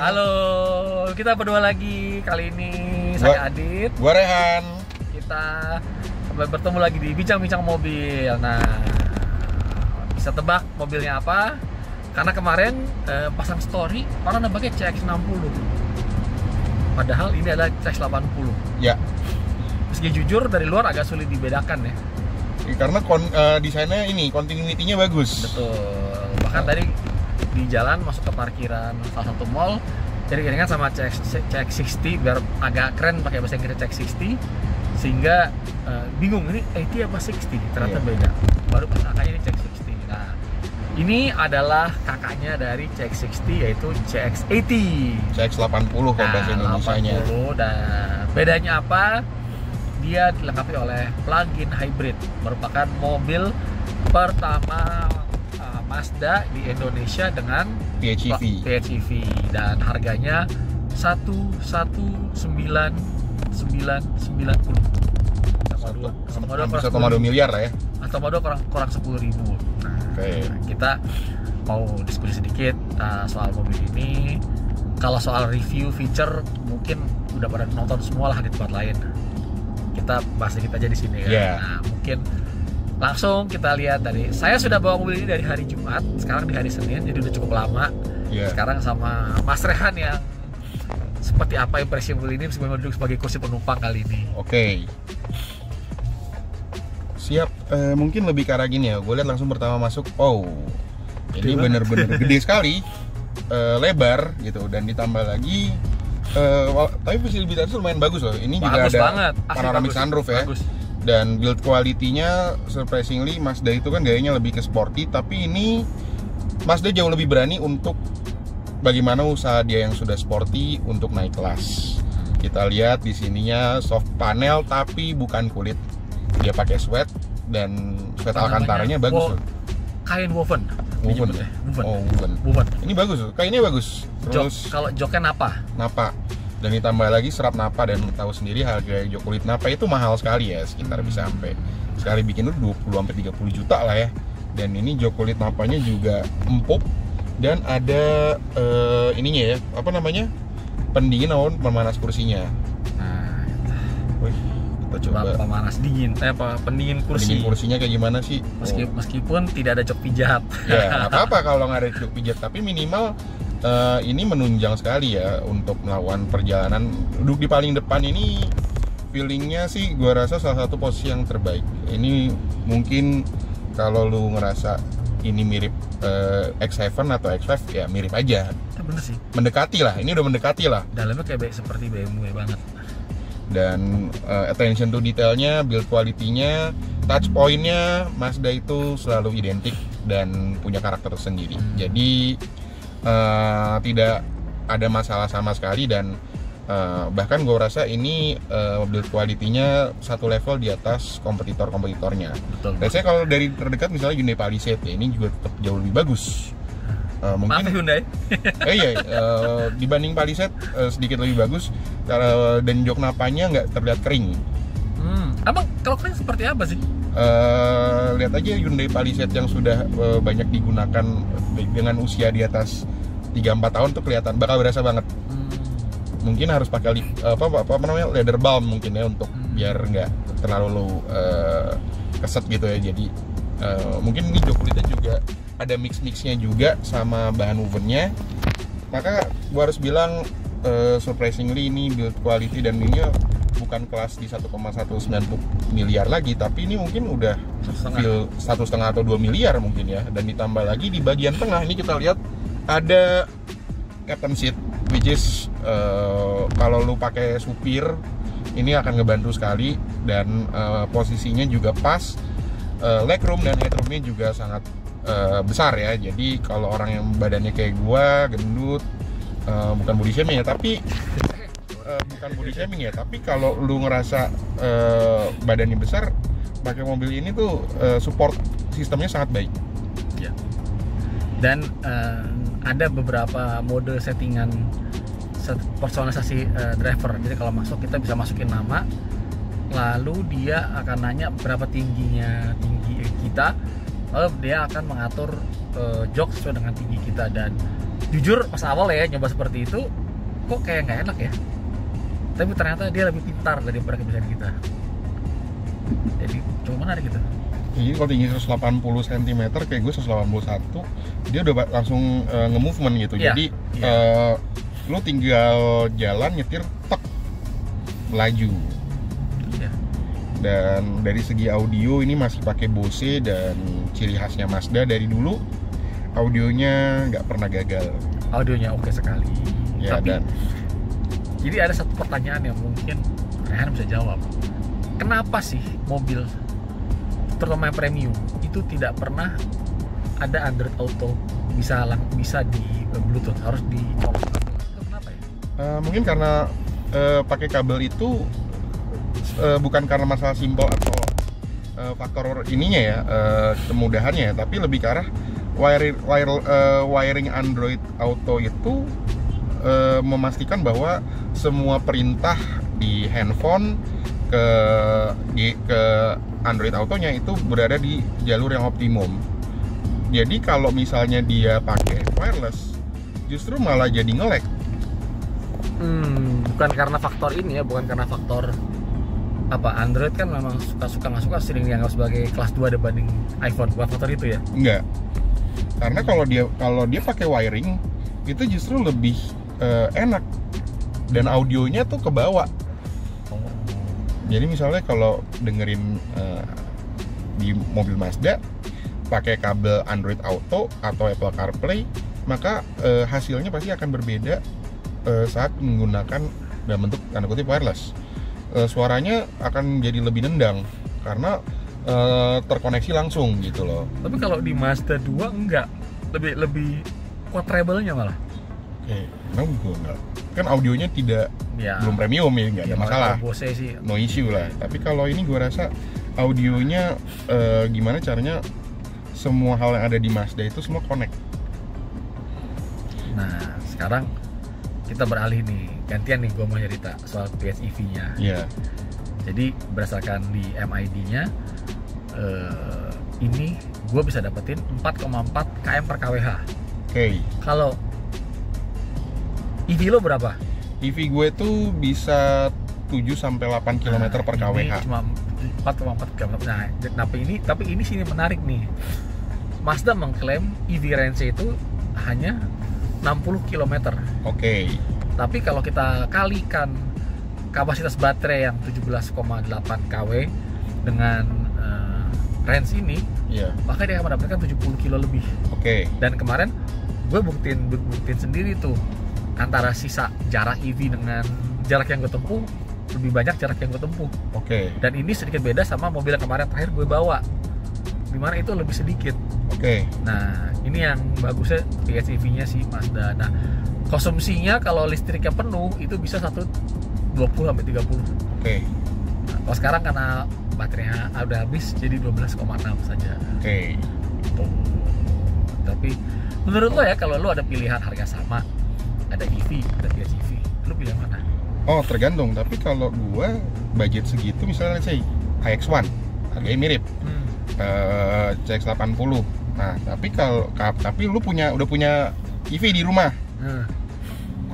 Halo, kita berdua lagi. Kali ini saya Adit, gua Rehan. Kita bertemu lagi di Bincang-Bincang Mobil. Nah, bisa tebak mobilnya apa? Karena kemarin pasang story orang nebaknya CX-60. Padahal ini adalah CX-80. Ya. Meski jujur dari luar agak sulit dibedakan ya. Karena desainnya ini continuity-nya bagus. Betul. Bahkan tadi di jalan masuk ke parkiran salah satu mall, jadi iringan sama CX-60 biar agak keren pakai bahasa Inggris CX-60, sehingga bingung ini 80 apa 60, ternyata beda. Baru pas angkanya ini CX-60. Nah, ini adalah kakaknya dari CX-60 yaitu CX-80. CX-80 kalau bahasa Indonesianya. 80, dan bedanya apa? Dia dilengkapi oleh plug-in hybrid, merupakan mobil pertama Mazda di Indonesia dengan PHEV, dan harganya 1,990 1,2 miliar lah ya, atau kurang 10.000. Nah, kita mau diskusi sedikit soal mobil ini. Kalau soal review feature mungkin udah pada nonton semua lah di tempat lain. Kita bahas sedikit aja di sini ya. Nah, mungkin langsung kita lihat dari, saya sudah bawa mobil ini dari hari Jumat, sekarang di hari Senin, jadi udah cukup lama. Sekarang sama Mas Rehan yang seperti apa impresi mobil ini sebelum duduk sebagai kursi penumpang kali ini. Oke. Siap. Mungkin lebih ke arah gini ya. Gue lihat langsung pertama masuk, ini bener-bener gede sekali, lebar gitu, dan ditambah lagi tapi fasilitasnya lumayan bagus loh. Ini bagus juga ada panoramic sunroof ya. Bagus. Dan build quality-nya surprisingly Mazda itu kan gayanya lebih ke sporty, tapi ini Mazda jauh lebih berani untuk bagaimana usaha dia yang sudah sporty untuk naik kelas. Kita lihat di sininya soft panel tapi bukan kulit. Dia pakai sweat, dan sweat alcantaranya bagus loh. Kain woven. Woven. Ini bagus loh. Kainnya bagus. Terus kalau joknya Napa. Dan ditambah lagi serap Napa, dan tahu sendiri harga jok kulit Napa itu mahal sekali ya, sekitar bisa sampai sekali bikin itu 20-30 juta lah ya. Dan ini jok kulit Napanya juga empuk, dan ada ininya ya, apa namanya, pendingin atau pemanas kursinya. Nah, wih, kita coba pemanas dingin, pendingin kursi. Pendingin kursinya kayak gimana sih? Meskipun tidak ada jok pijat. Ya, nggak apa-apa kalau nggak ada jok pijat, tapi minimal ini menunjang sekali ya untuk melakukan perjalanan. Duduk di paling depan ini feelingnya sih gue rasa salah satu posisi yang terbaik. Ini mungkin kalau lu ngerasa ini mirip X7 atau X5 ya mirip aja. Bener sih. Mendekati lah, ini udah mendekati lah. Dalamnya kayak seperti BMW banget. Dan attention to detailnya, build quality-nya, touch point-nya Mazda itu selalu identik dan punya karakter sendiri. Jadi tidak ada masalah sama sekali, dan bahkan gue rasa ini build quality-nya satu level di atas kompetitornya. Biasanya kalau dari terdekat misalnya Hyundai Palisade ya, ini juga tetap jauh lebih bagus. Mungkin Hyundai. Dibanding Palisade sedikit lebih bagus, dan jok napanya nggak terlihat kering. Abang kalau kering seperti apa sih? Lihat aja Hyundai Palisade yang sudah banyak digunakan dengan usia di atas 3-4 tahun tuh kelihatan, bakal berasa banget. Mungkin harus pakai apa namanya, leather balm mungkin ya, untuk biar nggak terlalu keset gitu ya. Jadi mungkin ini jok kulitnya juga ada mixnya juga sama bahan wovennya. Maka gua harus bilang surprisingly ini build quality, dan ini bukan kelas di 1,190 miliar lagi, tapi ini mungkin udah feel 1,5 atau 2 miliar mungkin ya. Dan ditambah lagi di bagian tengah ini kita lihat ada captain seat, which is kalau lu pakai supir ini akan ngebantu sekali, dan posisinya juga pas, legroom dan headroomnya juga sangat besar ya. Jadi kalau orang yang badannya kayak gua gendut, bukan body shaming ya, tapi kalau lu ngerasa badannya besar, pakai mobil ini tuh support sistemnya sangat baik. Ya. Dan ada beberapa mode settingan personalisasi driver. Jadi kalau masuk kita bisa masukin nama, lalu dia akan nanya berapa tinggi kita, lalu dia akan mengatur jok sesuai dengan tinggi kita. Dan jujur pas awal ya nyoba seperti itu kok kayak nggak enak ya, tapi ternyata dia lebih pintar daripada kebiasaan kita. Jadi cuma menarik gitu. Jadi kalau tinggi 180 cm kayak gue 181, dia udah langsung nge-movement gitu. Jadi lu tinggal jalan nyetir tek melaju. Dan dari segi audio ini masih pakai Bose, dan ciri khasnya Mazda dari dulu audionya nggak pernah gagal. Audionya oke sekali. Ya, tapi dan jadi ada satu pertanyaan yang mungkin Rehan bisa jawab. Kenapa sih mobil terutama yang premium itu tidak pernah ada Android Auto bisa di Bluetooth, harus dicolok? Itu kenapa ya? Mungkin karena pakai kabel itu bukan karena masalah simpel atau faktor ininya ya, kemudahannya, tapi lebih ke arah wiring Android Auto itu memastikan bahwa semua perintah di handphone ke Android Autonya itu berada di jalur yang optimum. Jadi kalau misalnya dia pakai wireless, justru malah jadi nge-lag. Bukan karena faktor ini ya, bukan karena faktor apa, Android kan memang suka nggak suka sering dianggap sebagai kelas 2 dibanding iPhone, bukan faktor itu ya? Enggak. Karena kalau dia pakai wiring itu justru lebih enak dan audionya tuh ke bawah. Jadi misalnya kalau dengerin di mobil Mazda pakai kabel Android Auto atau Apple CarPlay, maka hasilnya pasti akan berbeda saat menggunakan dalam bentuk tanda kutip wireless. Suaranya akan jadi lebih nendang karena terkoneksi langsung gitu loh. Tapi kalau di Mazda 2 enggak, lebih kuat treble-nya malah. Emang gue enggak. Kan audionya belum premium ya, nggak ada masalah. Bose sih no issue lah. Tapi kalau ini gue rasa audionya gimana caranya semua hal yang ada di Mazda itu semua connect. Nah, sekarang kita beralih nih, gantian nih gue mau cerita soal PHEV-nya. Iya. Jadi berdasarkan di MID-nya ini gue bisa dapetin 4,4 km per kWh. Oke. Kalau EV lo berapa? EV gue tuh bisa 7-8 km per kWh. Ini cuma 4,4 km. Nah, tapi ini sini menarik nih. Mazda mengklaim EV range itu hanya 60 km. Oke. Tapi kalau kita kalikan kapasitas baterai yang 17,8 kW dengan range ini, maka dia akan mendapatkan 70 kilo lebih. Oke. Dan kemarin gue buktiin sendiri tuh, antara sisa jarak EV dengan jarak yang gue tempuh, lebih banyak jarak yang gue tempuh. Oke. Dan ini sedikit beda sama mobil yang kemarin terakhir gue bawa, dimana itu lebih sedikit. Oke. Nah, ini yang bagusnya PHEV-nya si Mazda. Nah, konsumsinya kalau listriknya penuh itu bisa 20-30. Oke. Nah, kalau sekarang karena baterainya udah habis jadi 12,6 saja. Oke. Tapi menurut lo ya, kalau lo ada pilihan harga sama, ada EV, ada PHEV, lo pilih mana? Oh, tergantung. Tapi kalau gua budget segitu, misalnya let's say iX1 harganya mirip, CX-80. Nah, tapi lu udah punya EV di rumah.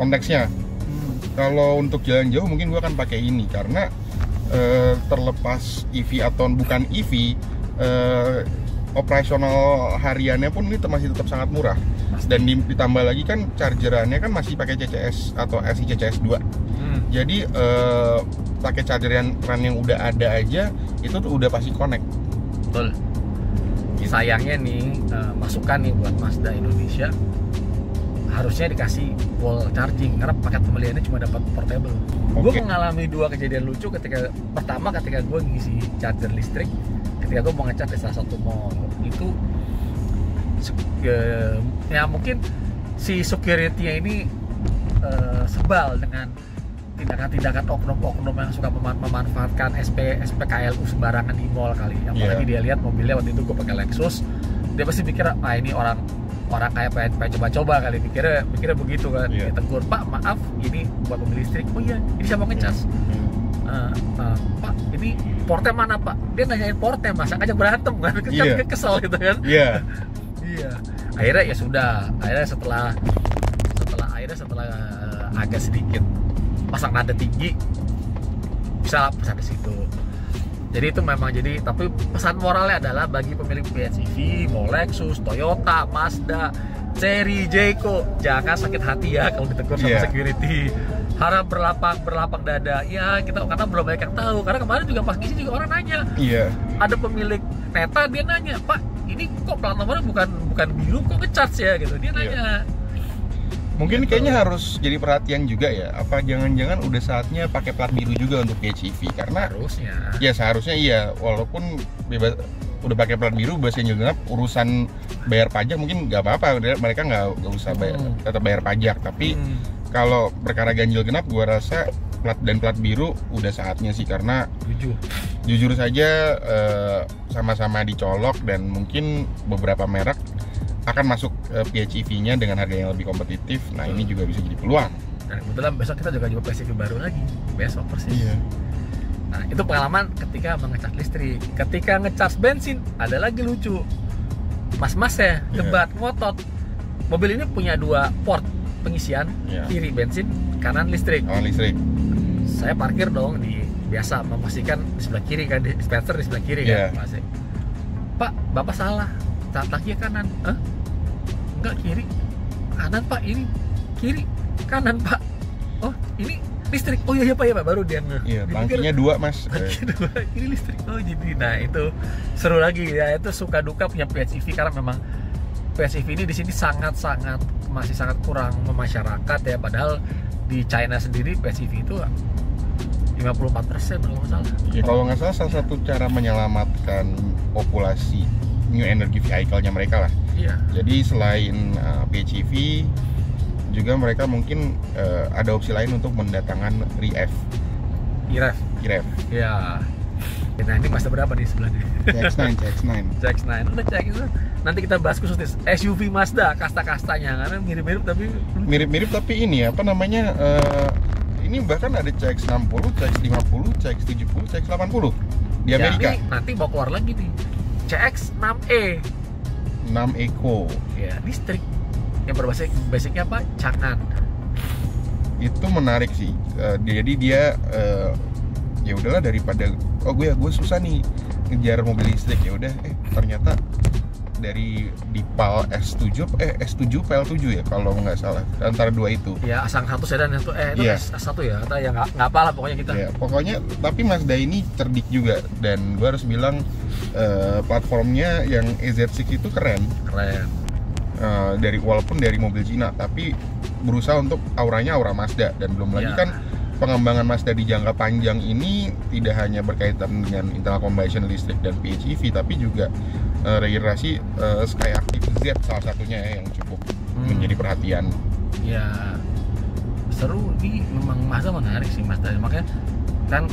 Konteksnya. Kalau untuk jalan jauh mungkin gua akan pakai ini karena terlepas EV atau bukan EV, operasional hariannya pun ini masih tetap sangat murah. Dan ditambah lagi kan chargerannya kan masih pakai CCS atau SI CCS 2. Jadi pakai chargeran yang udah ada aja itu tuh udah pasti connect. Betul. Sayangnya nih, masukan nih buat Mazda Indonesia, harusnya dikasih wall charging karena paket pembeliannya cuma dapat portable. Gue mengalami 2 kejadian lucu ketika gue ngisi charger listrik ketika gue mau ngecas di salah satu mall. Itu ya mungkin si security-nya ini sebal dengan tindakan-tindakan oknum-oknum yang suka memanfaatkan SPKLU sembarangan di mall kali. Apalagi dia lihat mobilnya waktu itu gue pakai Lexus, dia pasti pikir ini orang kayak pengen coba-coba kali, pikirnya begitu kan. Dia tegur, "Pak, maaf, ini buat mobil listrik." "Oh iya, ini siapa ngecas?" "Pak, ini portnya mana, Pak?" Dia nanyain portnya, masa ngajak berantem kan? Kesel gitu kan. Iya. Akhirnya ya sudah. Akhirnya setelah akhirnya setelah agak sedikit pasang nada tinggi bisa pesan di situ. Jadi itu memang tapi pesan moralnya adalah bagi pemilik PHEV, mau Lexus, Toyota, Mazda, Chery, Jayco, jangan sakit hati ya kalau ditegur sama security. Harap berlapang dada. Ya kita karena belum banyak yang tahu. Karena kemarin juga pas ngisi juga orang nanya. Iya. Ada pemilik Neta, dia nanya, Pak, ini kok plat nomornya bukan biru, kok nge-charge ya gitu. Dia nanya. Mungkin kayaknya harus jadi perhatian juga ya. Apa jangan-jangan udah saatnya pakai plat biru juga untuk PHEV? Karena harusnya. Ya seharusnya iya. Walaupun bebas udah pakai plat biru, bebas ganjil genap, urusan bayar pajak mungkin nggak apa-apa. Mereka nggak usah tetap bayar pajak. Tapi kalau perkara ganjil genap, gua rasa plat biru udah saatnya sih, karena jujur saja sama-sama dicolok dan mungkin beberapa merek akan masuk PHEV-nya dengan harga yang lebih kompetitif. Nah ini juga bisa jadi peluang. Dan kebetulan besok kita juga jual PHEV baru lagi, besok persis. Iya. Nah itu pengalaman ketika mengecas listrik. Ketika ngecas bensin ada lagi lucu. Mas-mas ya debat ngotot. Mobil ini punya 2 port pengisian, kiri bensin, kanan listrik. Saya parkir dong biasa memastikan di sebelah kiri kan, dispenser di sebelah kiri kan. Pak, Bapak salah. Taknya kanan. Enggak, kiri. Kanan, Pak. Ini kiri, kanan, Pak. Oh, ini listrik. Oh iya Pak, baru dia. Iya, tangkinya 2, Mas. Tangkinya 2, ini listrik. Oh, jadi nah itu seru lagi ya. Itu suka duka punya PHEV karena memang PHEV ini di sini masih sangat kurang memasyarakat ya, padahal di China sendiri PHEV itu 54% kalau nggak salah. Ya, kalau nggak salah satu cara menyelamatkan populasi new energy vehicle-nya mereka lah. Iya. Jadi selain PHEV juga mereka mungkin ada opsi lain untuk mendatangkan REEV. Ya. Nah ini Mazda berapa di sebelahnya? CX-9. Udah cek itu. Nanti kita bahas khusus nih SUV Mazda, kasta-kastanya karena mirip-mirip tapi ini apa namanya? Ini bahkan ada CX-60, CX-50, CX-70, CX-80 di Amerika. Nanti mau keluar lagi nih CX-6E 6 Eco. Ya, listrik. Yang basicnya apa? Cangan. Itu menarik sih. Jadi dia ya udahlah daripada gue susah nih ngejar mobil listrik, ya udah ternyata dari Dipal S7 PL7 ya kalau nggak salah, antara 2 itu ya, Asang 1 sedan itu S1 ya, atau ya nggak apa lah pokoknya kita ya, pokoknya tapi Mazda ini cerdik juga, dan gue harus bilang platformnya yang EZ6 itu keren. Walaupun dari mobil Cina tapi berusaha untuk auranya aura Mazda, dan belum lagi kan pengembangan Mazda di jangka panjang ini tidak hanya berkaitan dengan internal combustion listrik dan PHEV, tapi juga regenerasi Skyactiv Z salah satunya yang cukup menjadi perhatian. Ya seru nih, memang Mazda menarik sih Mazda, makanya kan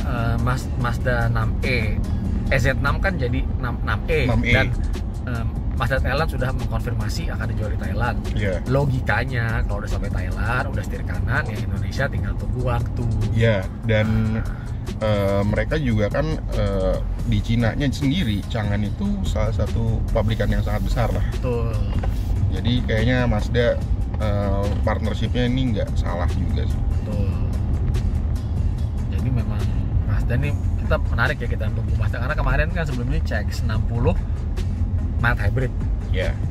Mazda 6E EZ6 kan jadi 6E. Dan Mazda Thailand sudah mengkonfirmasi akan dijual di Thailand. Logikanya kalau udah sampai Thailand, udah setir kanan, ya Indonesia tinggal tunggu waktu. Dan mereka juga kan di Cina-nya sendiri, Changan itu salah satu pabrikan yang sangat besar lah. Betul. Jadi kayaknya Mazda partnershipnya ini nggak salah juga sih. Betul. Jadi memang Mazda ini kita menarik ya, kita tunggu Mazda, karena kemarin kan sebelumnya CX-60 mild hybrid.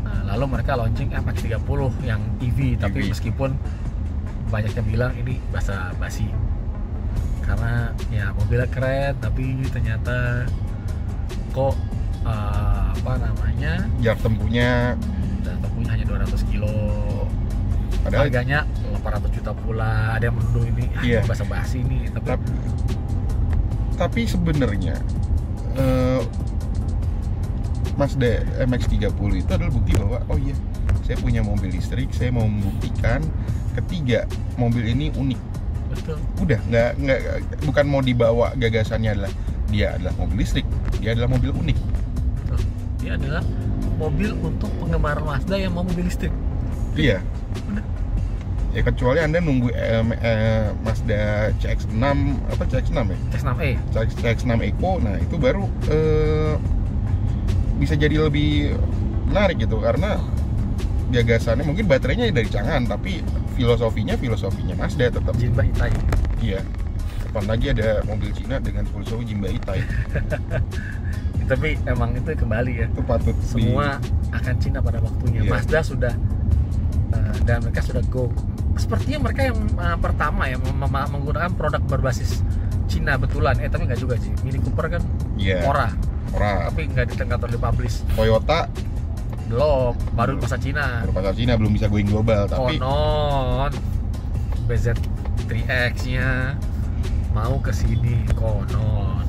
Nah, lalu mereka launching MX-30 yang EV, tapi meskipun banyak yang bilang ini basa-basi karena ya mobilnya keren, tapi ternyata kok jarak tempuhnya hanya 200 kilo, padahal harganya 800 juta pula. Ada yang menuduh ini basa-basi nih, tapi sebenarnya Mazda MX-30 itu adalah bukti bahwa saya punya mobil listrik, saya mau membuktikan ketiga mobil ini unik. Betul. Udah nggak bukan mau dibawa gagasannya adalah dia adalah mobil listrik, dia adalah mobil unik. Betul. Dia adalah mobil untuk penggemar Mazda yang mau mobil listrik. Iya. Udah. Ya kecuali Anda nunggu Mazda CX-6 ya? CX-6E. CX-6 Eco, nah itu baru bisa jadi lebih menarik gitu, karena gagasannya mungkin baterainya dari Changan tapi filosofinya Mazda tetap. Jinba Itai. Iya. Kapan lagi ada mobil Cina dengan filosofi Jinba Itai. Tapi emang itu kembali ya. Itu patut semua akan Cina pada waktunya. Iya. Mazda sudah dan mereka sudah go. Sepertinya mereka yang pertama ya menggunakan produk berbasis Cina betulan. Tapi nggak juga sih. Mini Cooper kan Ora. Tapi nggak dipublish. Toyota belum, baru pasar Cina. Belum bisa going global, tapi konon BZ3X-nya mau ke sini konon.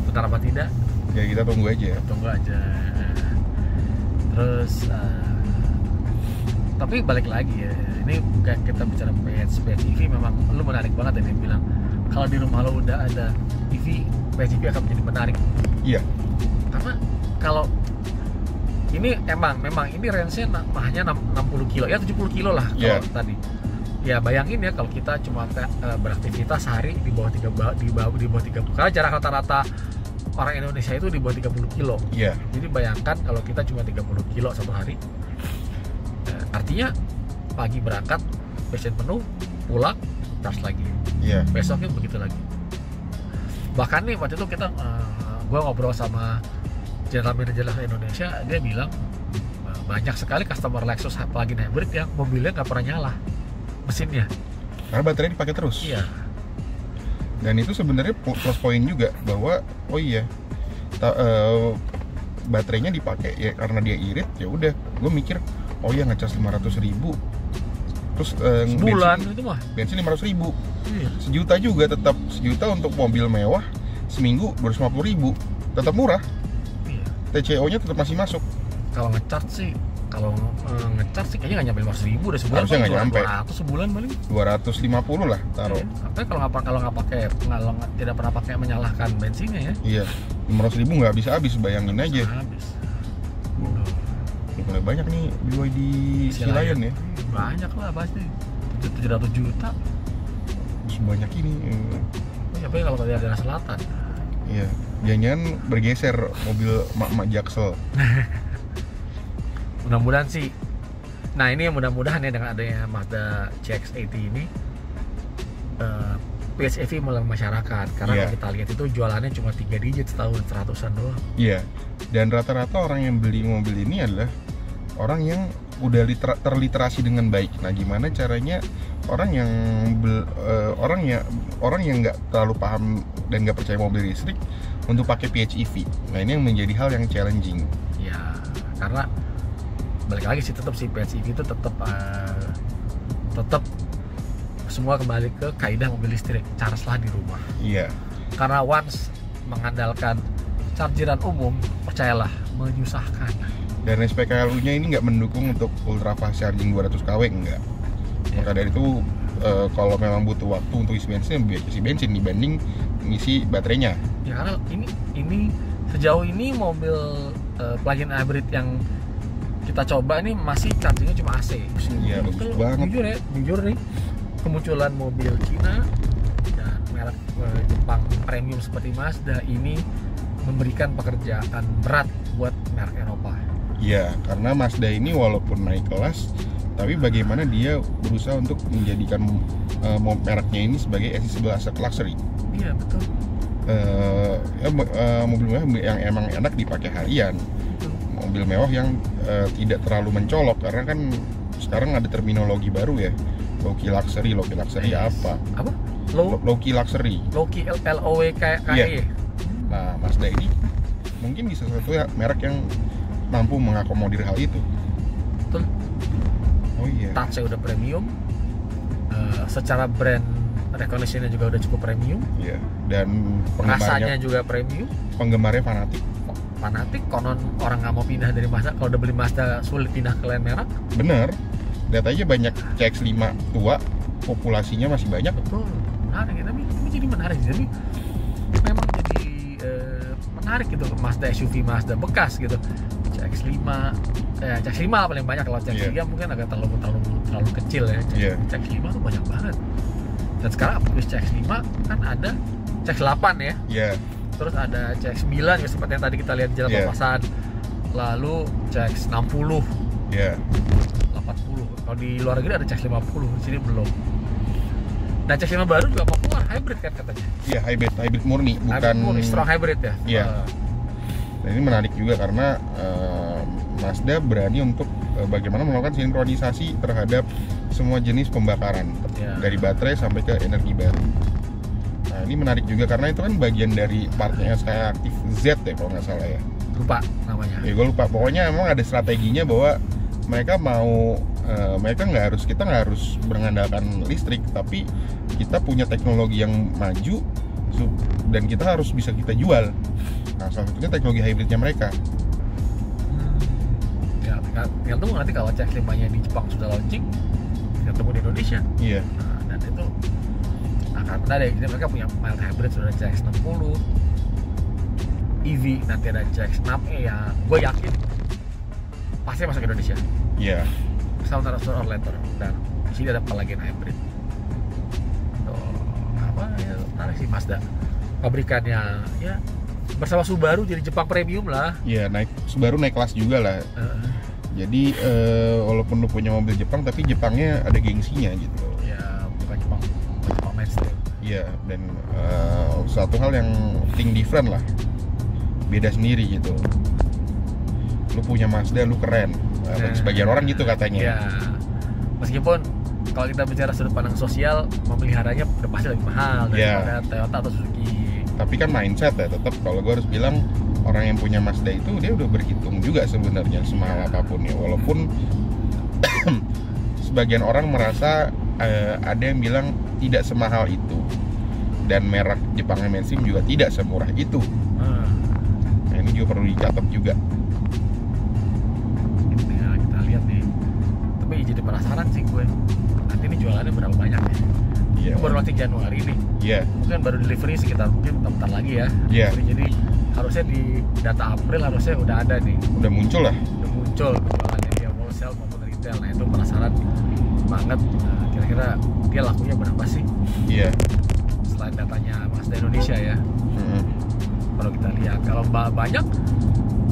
Benar apa tidak? Ya kita tunggu aja. Terus tapi balik lagi ya. Ini kayak kita bicara PHEV memang lu menarik banget ya, dia bilang kalau di rumah lo udah ada EV, PHEV akan menjadi menarik. Iya. Karena kalau ini memang ini range-nya hanya 60 kilo ya 70 kilo lah kalau tadi. Ya bayangin ya kalau kita cuma beraktivitas sehari di bawah 30. Karena jarak rata-rata orang Indonesia itu di bawah 30 kilo. Iya. Jadi bayangkan kalau kita cuma 30 kilo satu hari. Artinya pagi berangkat, bensin penuh, pulang, charge lagi. Iya. Besoknya begitu lagi. Bahkan nih waktu itu kita gue ngobrol sama General Manager Indonesia, dia bilang banyak sekali customer Lexus plug-in hybrid yang mobilnya nggak pernah nyala mesinnya karena baterainya dipakai terus. Iya. Dan itu sebenarnya plus poin juga bahwa baterainya dipakai ya karena dia irit, ya udah gue mikir ngecas 500.000 terus sebulan itu mah bensin 500.000. Iya. Sejuta juga, tetap sejuta untuk mobil mewah, seminggu 250.000 tetap murah. TCO-nya tetap masih masuk. Kalau ngecharge sih kayaknya nggak nyampe 500.000 deh sebulan. Harusnya nggak nyampe. 200 sebulan paling. 250 lah taruh. Tapi kalau tidak pernah pakai menyalahkan bensinnya ya. Iya. 500.000 nggak habis, bayangin aja. Habis. Mulai banyak nih BYD Lion ya. Banyak lah pasti. 700 juta. Sebanyak ini. Tapi kalau dari daerah selatan. Iya. Jangan bergeser mobil mak-mak Jaksel. Mudah-mudahan sih. Nah ini mudah-mudahan ya dengan adanya Mazda CX-80 ini PHEV mulai masyarakat. Karena kalau kita lihat itu jualannya cuma 3 digit setahun, 100-an doang. Iya. Dan rata-rata orang yang beli mobil ini adalah orang yang udah terliterasi dengan baik. Nah gimana caranya orang yang nggak terlalu paham dan nggak percaya mobil listrik untuk pakai PHEV. Nah ini yang menjadi hal yang challenging. Ya, karena balik lagi sih tetap si PHEV itu tetap semua kembali ke kaidah mobil listrik, charge-lah di rumah. Iya. Karena once mengandalkan chargeran umum, percayalah menyusahkan. Dan SPKLU-nya ini nggak mendukung untuk ultra fast charging 200 kW, enggak. Maka dari itu kalau memang butuh waktu untuk isi bensin dibanding ngisi baterainya. Ya karena ini sejauh ini mobil plug-in hybrid yang kita coba ini masih chargingnya cuma AC. Iya, bagus banget. Jujur nih, kemunculan mobil Cina dan merek Jepang premium seperti Mazda ini memberikan pekerjaan berat buat merek Eropa. Iya, karena Mazda ini walaupun naik kelas, tapi bagaimana dia berusaha untuk menjadikan mereknya ini sebagai accessible luxury. Iya betul. Mobil mewah yang emang enak dipakai harian, mobil mewah yang tidak terlalu mencolok, karena kan sekarang ada terminologi baru ya, low key luxury apa? Low key luxury. Low key LOWKY. Nah Mazda ini mungkin bisa satu merek yang mampu mengakomodir hal itu. Betul. Oh iya. Touch-nya udah premium, secara brand recognition-nya juga udah cukup premium. Iya. Dan rasanya juga premium. Penggemarnya fanatik. Konon orang nggak mau pindah dari Mazda. Kalau udah beli Mazda sulit pindah ke lain merek. Bener. Lihat aja banyak CX-5 tua, populasinya masih banyak. Betul. Menarik. Tapi ini jadi menarik. Jadi memang jadi menarik gitu Mazda SUV Mazda bekas gitu. CX-5 CX-5 paling banyak. Kalau CX-3 mungkin agak terlalu kecil ya. CX-5 tuh banyak banget. Dan sekarang habis CX-5 kan ada CX-8 ya. Iya. Terus ada CX-9 ya seperti yang tadi kita lihat di Jalan Papasan. Lalu CX-60. Iya. 80. Kalau di luar negeri ada CX-50, di sini belum. Nah, CX-5 baru juga mau keluar hybrid kan katanya. Iya, hybrid murni, bukan hybrid murni, strong hybrid ya. Iya. Nah, ini menarik juga karena Mazda berani untuk bagaimana melakukan sinkronisasi terhadap semua jenis pembakaran, dari baterai sampai ke energi baru. Nah, ini menarik juga karena itu kan bagian dari partnya saya aktif Z ya kalau nggak salah ya. Lupa namanya. Ya gue lupa. Pokoknya emang ada strateginya bahwa mereka mau kita nggak harus mengandalkan listrik, tapi kita punya teknologi yang maju dan kita harus bisa kita jual. Nah, salah satunya teknologi hybridnya mereka. Ya, tinggal tunggu nanti kalau CX-5-nya di Jepang sudah launching, kita tunggu di Indonesia. Iya. Nah, dan itu akan ada deh. Mereka punya mild hybrid sudah ada CX-60, EV nanti ada CX-6e yang gue yakin pasti masuk ke Indonesia. Iya. Sooner or later. Dan di sini ada plug-in hybrid. Apa ya, menarik sih Mazda. Pabrikannya ya bersama Subaru jadi Jepang premium lah. Iya, Subaru naik kelas juga lah. Jadi walaupun lu punya mobil Jepang, tapi Jepangnya ada gengsinya gitu. Ya, bukan Jepang mainstream. Iya, dan satu hal yang think different lah, beda sendiri gitu. Lu punya Mazda, lu keren. Bagi sebagian orang gitu katanya. Ya, meskipun kalau kita bicara sudut pandang sosial, memeliharanya udah pasti lebih mahal daripada Toyota atau Suzuki. Tapi kan mindset ya, tetap kalau gue harus bilang orang yang punya Mazda itu dia udah berhitung juga sebenarnya semahal apapun ya. Walaupun sebagian orang merasa ada yang bilang tidak semahal itu, dan merek Jepang mainstream juga tidak semurah itu. Nah, ini juga perlu dicatat juga. Kita lihat nih. Tapi jadi penasaran sih gue. Nanti ini jualannya berapa banyak ya? Iya. Baru launching Januari nih. Iya. Mungkin baru delivery sekitar mungkin bentar lagi ya. Iya. Jadi harusnya di data April harusnya udah ada nih. Udah muncul lah. Udah muncul penjualannya dia wholesale maupun retail. Nah itu penasaran banget. Kira-kira dia lakunya berapa sih? Iya. Selain datanya Mazda Indonesia ya. Kalau kita lihat kalau banyak,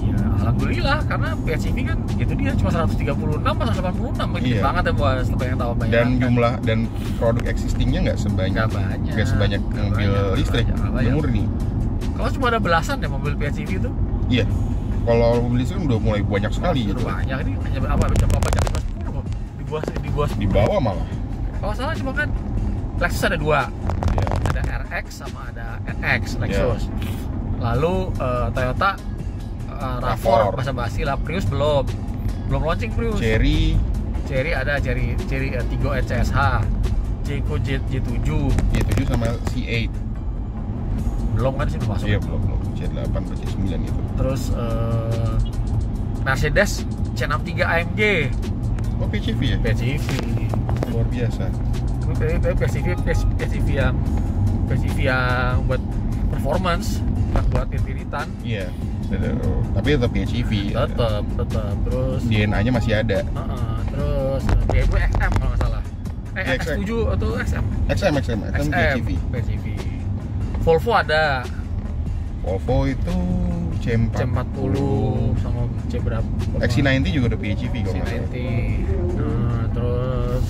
ya alhamdulillah karena PHEV kan itu dia cuma 136 atau 186 gitu banget ya buat yang tahu banyak. Dan jumlah dan produk existingnya nggak sebanyak mobil listrik, murni. Kalau cuma ada belasan ya mobil PHEV itu? Iya. Kalau mobil listrik udah mulai banyak sekali gitu. Banyak ini hanya apa di bawah malah. Kalau salah cuma kan Lexus ada 2. Ada RX sama ada NX Lexus. Lalu Toyota RAV4 basa-basi lah. Prius belum launching Prius. Cherry ada Cherry Tiggo CSH, Jayco J7 sama C8 belum kan sih, belum masuk. Iya belum C8 atau C9 gitu. Terus Mercedes C63 AMG. Oh PHEV ya? PHEV luar biasa. PHEV yang buat performance, bukan buat irit-iritan. Iya. Tapi tetap PHEV. Tetap. Terus DNA-nya masih ada. Terus BMW XM kalau nggak salah. X7 atau XM? XM PHEV. Volvo ada. Volvo itu C40 sama C berapa? XC90 juga ada PHEV kalau nggak salah. Terus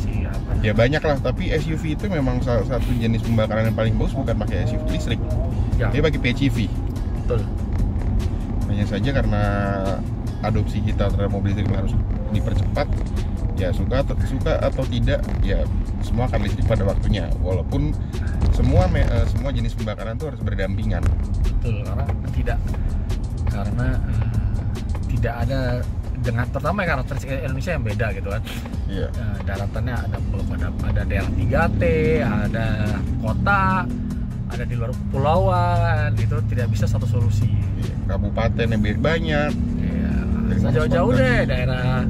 siapa? Ya banyak lah, tapi SUV itu memang salah satu jenis pembakaran yang paling bagus bukan pakai SUV listrik. Dia pakai PHEV. Betul. Hanya saja karena adopsi kita terhadap mobil listrik harus dipercepat, ya suka atau tidak, ya semua akan listrik pada waktunya. Walaupun semua jenis pembakaran itu harus berdampingan. Betul, karena tidak ada dengan pertama karakteristik Indonesia yang beda gitu kan. Iya. Daratannya ada daerah 3T, ada kota, ada di luar pulauan, itu tidak bisa satu solusi. Kabupaten yang banyak. Iya. Jauh-jauh deh daerah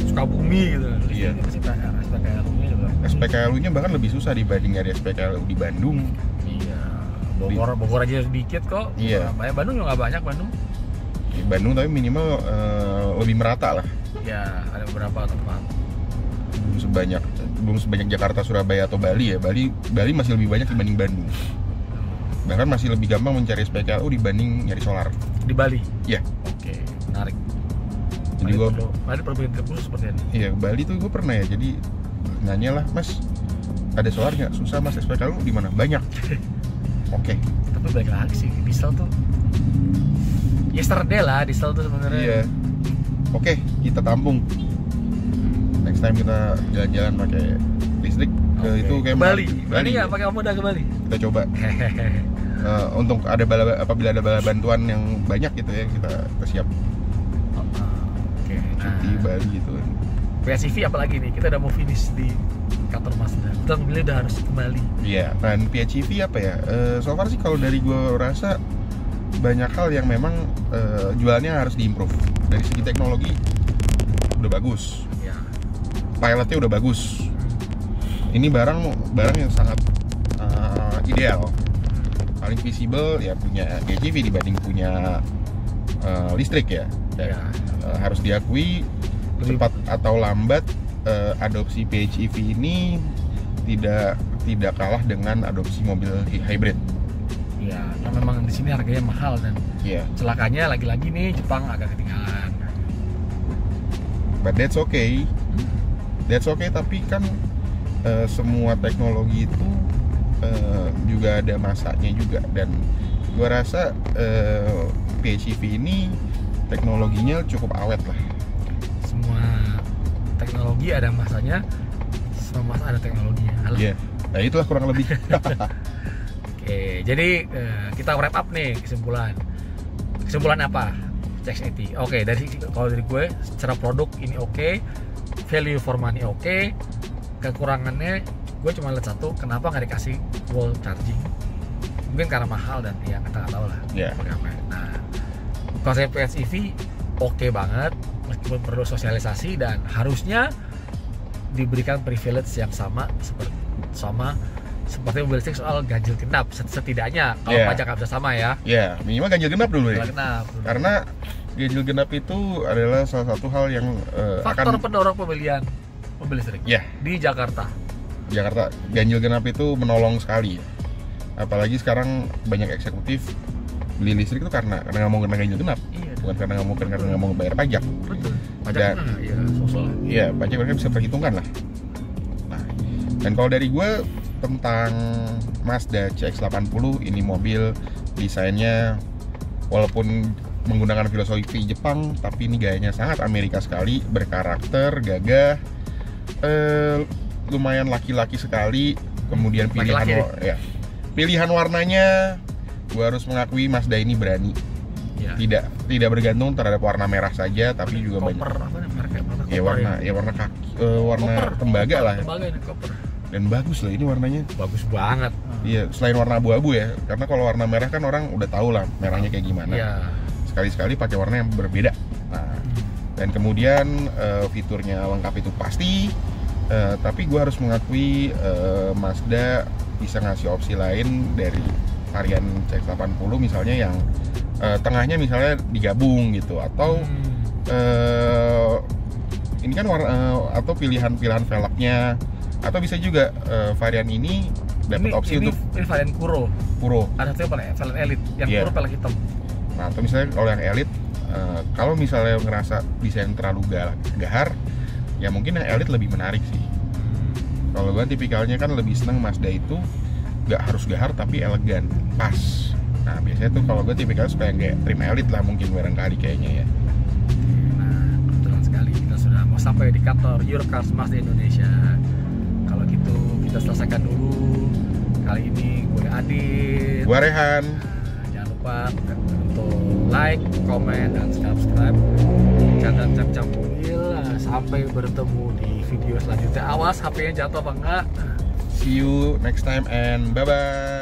Sukabumi gitu. Iya. SPKLU-nya bahkan lebih susah dibanding dari SPKLU di Bandung. Iya. Bogor aja sedikit kok. Iya. Bandung juga nggak banyak Bandung. Di Bandung tapi minimal lebih merata lah. Ya, ada beberapa tempat. Belum sebanyak Jakarta, Surabaya atau Bali ya. Bali masih lebih banyak dibanding Bandung. Bahkan masih lebih gampang mencari SPKLU dibanding nyari solar. Di Bali? Iya. Oke, menarik. Jadi gue Bali perlu bikin trip khusus seperti ini. Iya, Bali tuh gue pernah ya. Jadi nanya lah, Mas, ada solar nggak? Susah Mas, SPK lu di mana? Banyak. Oke. Tapi balik lagi sih, diesel tuh yesterday lah, diesel tuh sebenarnya. Iya. Oke, kita tampung. Next time kita jalan-jalan pakai listrik ke itu kayak Bali. Bali nggak pakai moda ke Bali? Kita coba. Untuk apabila ada bala bantuan yang banyak gitu ya, kita siap. Oke. Cuti Bali gitu. PHEV apalagi nih? Kita udah mau finish di kantor Mazda. Kita mobilnya udah harus kembali. Iya. Dan PHEV apa ya? So far sih kalau dari gue rasa banyak hal yang memang jualannya harus diimprove. Dari segi teknologi udah bagus. Ya. Pilotnya udah bagus. Ini barang yang sangat ideal. Paling visible ya punya PHEV dibanding punya listrik ya. Dan, harus diakui cepat atau lambat adopsi PHEV ini tidak kalah dengan adopsi mobil hybrid. Ya, nah memang di sini harganya mahal dan celakanya lagi-lagi nih Jepang agak ketinggalan. But that's okay. That's okay, tapi kan semua teknologi itu juga ada masanya juga, dan gua rasa PHEV ini teknologinya cukup awet lah. Semua teknologi ada masanya, semua masa ada teknologinya. Iya. Nah itulah kurang lebih. Oke, jadi kita wrap up nih kesimpulan. Kesimpulan apa? CX-80. Oke, kalau dari gue secara produk ini oke, value for money oke. Kekurangannya gue cuma lihat satu, kenapa nggak dikasih wall charging? Mungkin karena mahal dan ya kita nggak tahu lah. Iya. Nah, konsep PHEV oke banget, meskipun perlu sosialisasi dan harusnya diberikan privilege yang sama seperti mobil listrik soal ganjil genap setidaknya kalau pajak nggak bisa sama ya. Iya, minimal ganjil genap dulu ya. Genap. Karena ganjil genap itu adalah salah satu hal yang faktor pendorong pembelian mobil listrik. Di Jakarta ganjil genap itu menolong sekali. Apalagi sekarang banyak eksekutif beli listrik itu karena nggak mau kena ganjil genap. Bukan karena nggak mau bayar pajak. Betul. Pajak Iya, pajak mereka bisa perhitungkan lah. Nah, dan kalau dari gue tentang Mazda CX-80, ini mobil desainnya walaupun menggunakan filosofi Jepang, tapi ini gayanya sangat Amerika sekali, berkarakter, gagah, lumayan laki-laki sekali. Kemudian pilihan warnanya, gue harus mengakui Mazda ini berani. Tidak bergantung terhadap warna merah saja, tapi juga banyak. Warna tembaga lah. Dan bagus lah ini warnanya. Bagus banget. Iya, selain warna abu-abu ya. Karena kalau warna merah kan orang udah tahu lah merahnya kayak gimana. Sekali-sekali pakai warna yang berbeda. Nah, dan kemudian fiturnya lengkap itu pasti. Tapi gue harus mengakui Mazda bisa ngasih opsi lain dari varian CX-80 misalnya yang tengahnya misalnya digabung gitu, atau ini kan atau pilihan velgnya. Atau bisa juga varian ini dapat opsi untuk ini varian Kuro. Ada satu varian Elite yang Kuro pelek hitam. Nah, atau misalnya kalau yang Elite kalau misalnya ngerasa desain terlalu gahar, ya mungkin yang Elite lebih menarik sih. Kalau gue tipikalnya kan lebih seneng Mazda itu nggak harus gahar tapi elegan, pas. Nah, biasanya tuh kalau gue tipikalnya suka yang kayak trim Elite lah mungkin barangkali kayaknya ya. Nah, kebetulan sekali kita sudah mau sampai di kantor Eurocars Mazda Indonesia. Kalau gitu kita selesaikan dulu kali ini. Gue Adit, gue Rehan. Jangan lupa untuk like, comment, dan subscribe. Jangan cap-cap mobil. Sampai bertemu di video selanjutnya. Awas HP-nya jatuh apa enggak. See you next time and bye-bye.